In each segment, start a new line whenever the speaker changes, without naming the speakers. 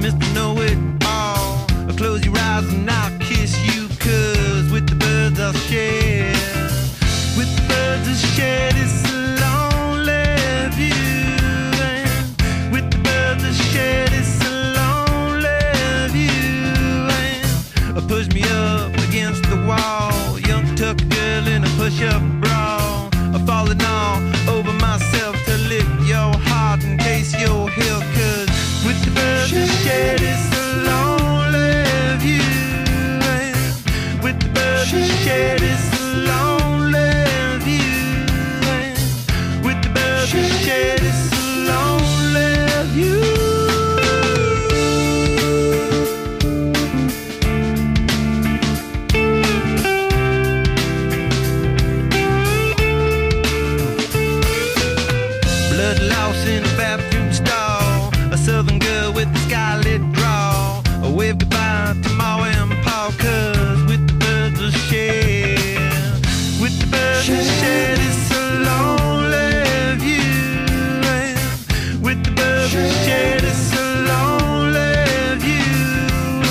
Mr. Know-It-All. Close your eyes and I'll kiss you, 'cause with the birds I'll share. With the birds I'll share this lonely view. And with the birds I'll share this lonely view. And push me up against the wall, young tuck girl in a push-up bra. I'm falling all over myself to lift your heart and taste your hill, 'cause with the birds I'll share this lonely view. And with the birds I'll share this lonely view. And with the birds I'll share this lonely view. Blood loss in a bathroom stall, a southern girl with a skylit draw. A wave goodbye to Ma and Pa, 'cause with the birds I'll share. With the birds I'll share this lonely view. And with the birds I'll share this lonely view.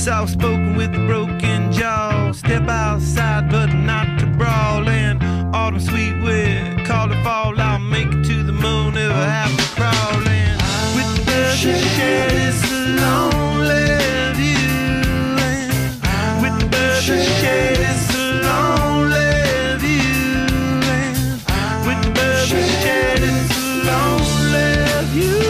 Soft spoken with a broken jaw, step outside but not to brawl. And autumn sweet with call it fall, I'll make it to the moon if I have to crawl. And with the birds I'll share this lonely view. And with the birds I'll share this lonely view. And with the birds I'll share this lonely view.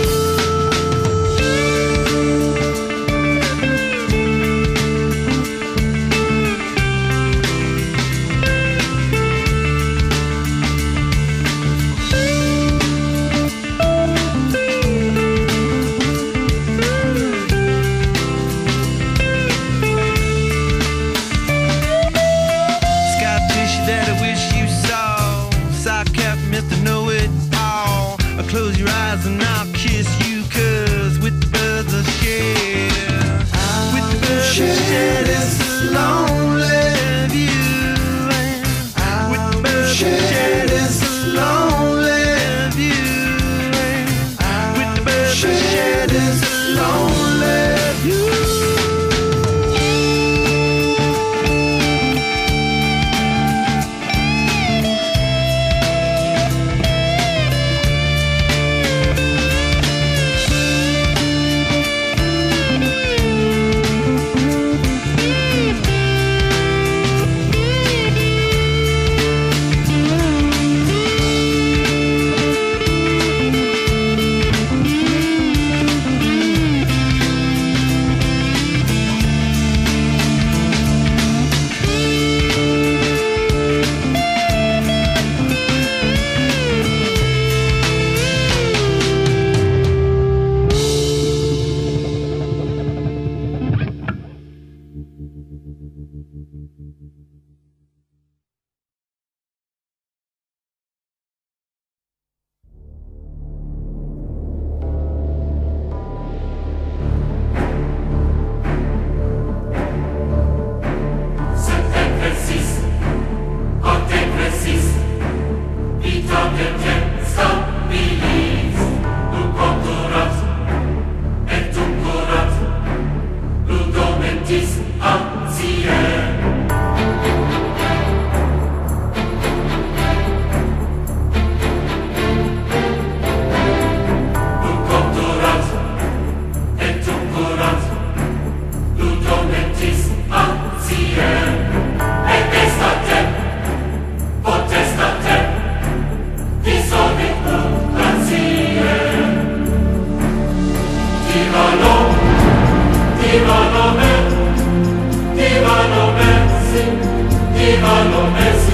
That I wish you saw, side cap, Mr. Know-It-All. Close your eyes and I'll kiss you, 'cause with the birds I'll share. With the birds I'll share this lonely view. And with the birds I'll share this lonely view. And with the birds I'll share this lonely view.
Divano Messi,